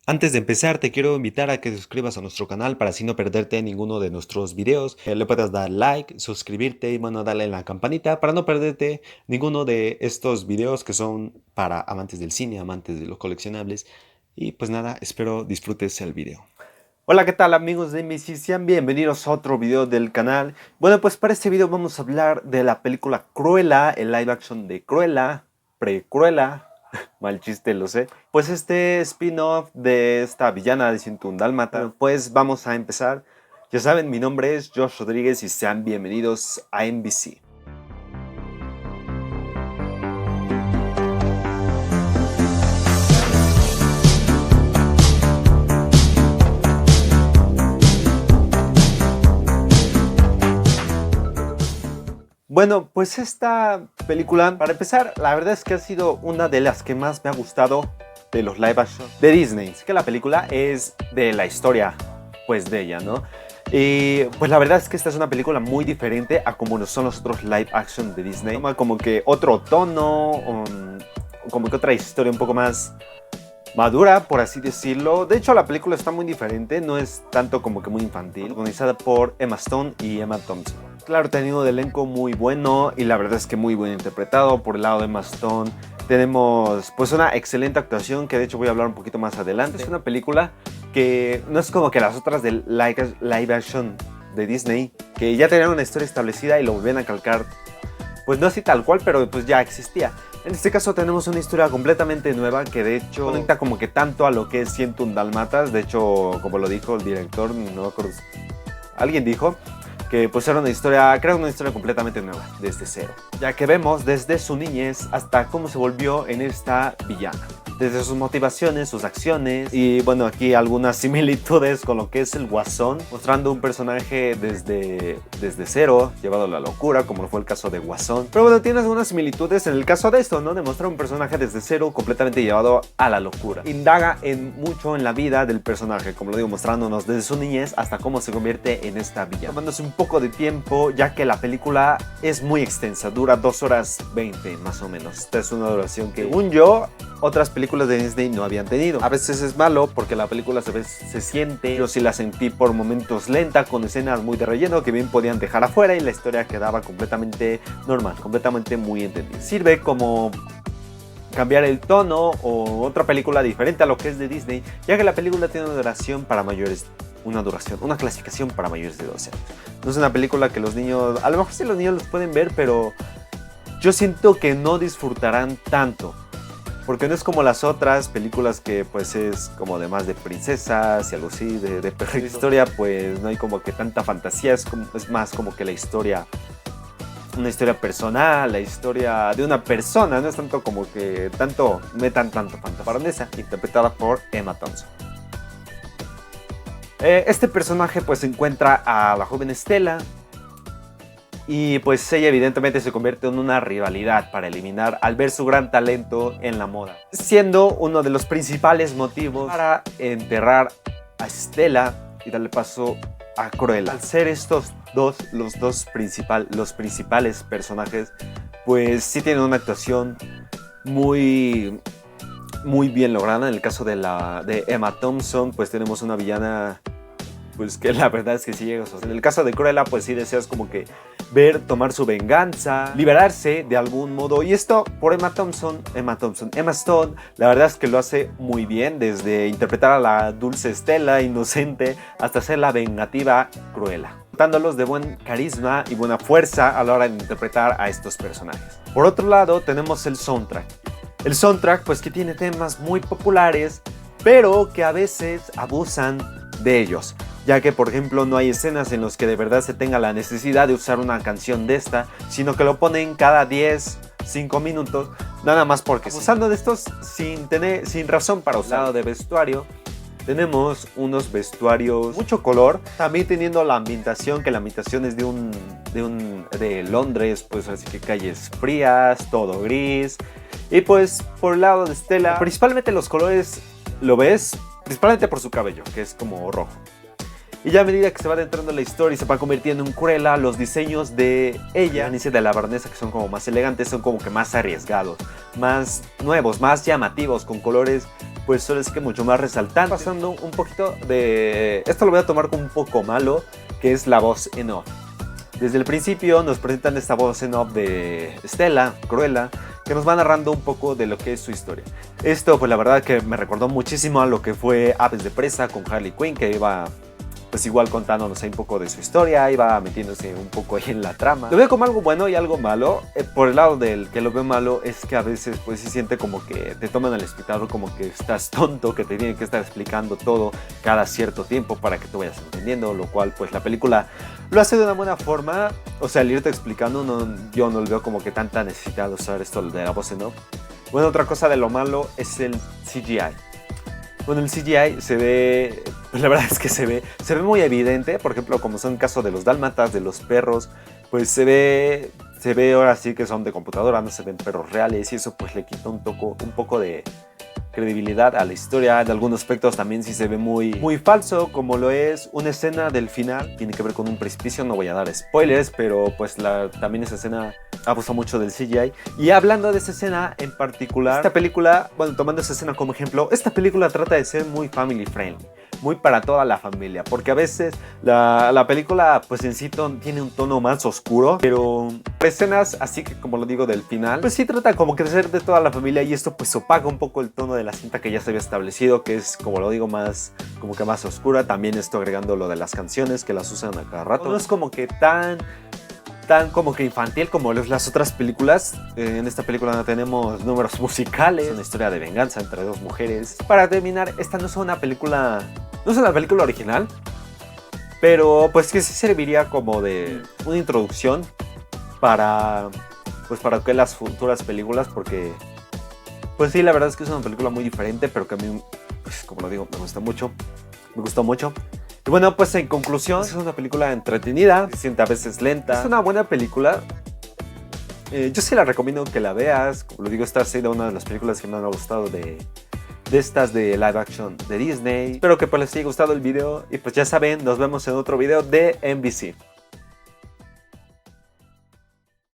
Antes de empezar, te quiero invitar a que te suscribas a nuestro canal para así no perderte ninguno de nuestros videos. Le puedas dar like, suscribirte y bueno, darle en la campanita para no perderte ninguno de estos videos que son para amantes del cine, amantes de los coleccionables. Y pues nada, espero disfrutes el video. Hola, ¿qué tal amigos de MBC? Sean bienvenidos a otro video del canal. Bueno, pues para este video vamos a hablar de la película Cruella, el live action de Cruella, pre-Cruella. Mal chiste, lo sé. Pues este spin-off de esta villana de 101 Dálmata. Pues vamos a empezar. Ya saben, mi nombre es Josh Rodríguez y sean bienvenidos a MBC. Bueno, pues esta película, para empezar, la verdad es que ha sido una de las que más me ha gustado de los live action de Disney. Es que la película es de la historia, pues, de ella, ¿no? Y pues la verdad es que esta es una película muy diferente a como son los otros live action de Disney. Toma como que otro tono, como que otra historia un poco más madura, por así decirlo. De hecho, la película está muy diferente, no es tanto como que muy infantil. Protagonizada por Emma Stone y Emma Thompson. Claro, tenido un elenco muy bueno y la verdad es que muy bien interpretado. Por el lado de Emma Stone tenemos pues una excelente actuación que de hecho voy a hablar un poquito más adelante. Es una película que no es como que las otras de live action de Disney, que ya tenían una historia establecida y lo volvían a calcar, pues no así tal cual, pero pues ya existía. En este caso tenemos una historia completamente nueva que de hecho conecta como que tanto a lo que es 101 Dálmatas. De hecho, como lo dijo el director, no me acuerdo, alguien dijo que pues era una historia, creo una historia completamente nueva, desde cero. Ya que vemos desde su niñez hasta cómo se volvió en esta villana. Desde sus motivaciones, sus acciones y bueno, aquí algunas similitudes con lo que es el Guasón, mostrando un personaje desde cero, llevado a la locura, como fue el caso de Guasón. Pero bueno, tiene algunas similitudes en el caso de esto, ¿no? De mostrar un personaje desde cero, completamente llevado a la locura. Indaga mucho en la vida del personaje, como lo digo, mostrándonos desde su niñez hasta cómo se convierte en esta villana. Tomándose un poco de tiempo, ya que la película es muy extensa, dura 2 horas 20 más o menos. Esta es una duración que, según yo, otras películas de Disney no habían tenido. A veces es malo porque la película se siente, yo sí la sentí por momentos lenta, con escenas muy de relleno que bien podían dejar afuera y la historia quedaba completamente normal, completamente muy entendida. Sirve como cambiar el tono o otra película diferente a lo que es de Disney, ya que la película tiene una duración para mayores, una clasificación para mayores de 12 años. No es una película que los niños, a lo mejor sí los niños los pueden ver, pero yo siento que no disfrutarán tanto. Porque no es como las otras películas que pues es como de más de princesas y algo así, de historia, pues no hay como que tanta fantasía, es más como que la historia, una historia personal, la historia de una persona, no es tanto como que metan tanto fantasía, interpretada por Emma Thompson. Este personaje pues encuentra a la joven Estela, y pues ella evidentemente se convierte en una rivalidad para eliminar al ver su gran talento en la moda, siendo uno de los principales motivos para enterrar a Estela y darle paso a Cruella. Al ser estos dos los principales personajes, pues sí tienen una actuación muy bien lograda. En el caso de Emma Thompson, pues tenemos una villana pues que la verdad es que sí llega. O sea, en el caso de Cruella, pues sí deseas como que tomar su venganza, liberarse de algún modo. Y esto por Emma Stone, la verdad es que lo hace muy bien, desde interpretar a la dulce Estela, inocente, hasta ser la vengativa Cruella, dotándolos de buen carisma y buena fuerza a la hora de interpretar a estos personajes. Por otro lado, tenemos el soundtrack. El soundtrack, pues que tiene temas muy populares, pero que a veces abusan de ellos, ya que por ejemplo no hay escenas en las que de verdad se tenga la necesidad de usar una canción de esta, sino que lo ponen cada 5 minutos, nada más porque usando de estos sin razón para usar. De vestuario, tenemos unos vestuarios, mucho color, también teniendo la ambientación, que la ambientación es de Londres, pues así que calles frías, todo gris, y pues por el lado de Estela, principalmente los colores, lo ves principalmente por su cabello, que es como rojo. Y ya a medida que se va adentrando en la historia y se va convirtiendo en Cruella, los diseños de ella, inicia de la baronesa, que son como más elegantes, son como que más arriesgados, más nuevos, más llamativos, con colores pues solo es que mucho más resaltante. Pasando un poquito de... Esto lo voy a tomar como un poco malo, que es la voz en off. Desde el principio nos presentan esta voz en off de Stella, Cruella, que nos va narrando un poco de lo que es su historia. Esto pues la verdad que me recordó muchísimo a lo que fue Aves de Presa con Harley Quinn, que iba pues igual contándonos ahí un poco de su historia, iba metiéndose un poco ahí en la trama. Lo veo como algo bueno y algo malo. Por el lado del que lo veo malo es que a veces pues se siente como que te toman al espectador como que estás tonto, que te tienen que estar explicando todo cada cierto tiempo para que tú vayas entendiendo, lo cual pues la película lo hace de una buena forma. O sea, al irte explicando, yo no lo veo como que tanta necesidad de usar esto de la voz en off. Bueno, otra cosa de lo malo es el CGI. Bueno, el CGI se ve, pues la verdad es que se ve muy evidente. Por ejemplo, como son el caso de los dálmatas, de los perros, pues se ve ahora sí que son de computadora, no se ven perros reales, y eso pues le quita un poco de credibilidad a la historia. En algunos aspectos también sí se ve muy falso, como lo es una escena del final, tiene que ver con un precipicio, no voy a dar spoilers, pero pues también esa escena abusa mucho del CGI. Y hablando de esa escena en particular, esta película, bueno, tomando esa escena como ejemplo, esta película trata de ser muy family friendly, muy para toda la familia, porque a veces la película pues en sí tiene un tono más oscuro, pero escenas así que como lo digo del final, pues sí trata como que de ser de toda la familia, y esto pues opaca un poco el tono de la cinta que ya se había establecido, que es como lo digo más como que más oscura. También esto agregando lo de las canciones que las usan a cada rato, no es como que tan como que infantil como las otras películas. En esta película no tenemos números musicales, es una historia de venganza entre dos mujeres. Para terminar, esta no es una película original, pero pues que sí serviría como de una introducción para que las futuras películas, porque pues sí, la verdad es que es una película muy diferente, pero que a mí, pues, como lo digo, me gustó mucho. Y bueno, pues en conclusión, es una película entretenida, se siente a veces lenta. Es una buena película. Yo sí la recomiendo que la veas. Como lo digo, esta ha sido una de las películas que me han gustado de estas de live action de Disney. Espero que pues les haya gustado el video y pues ya saben, nos vemos en otro video de NBC.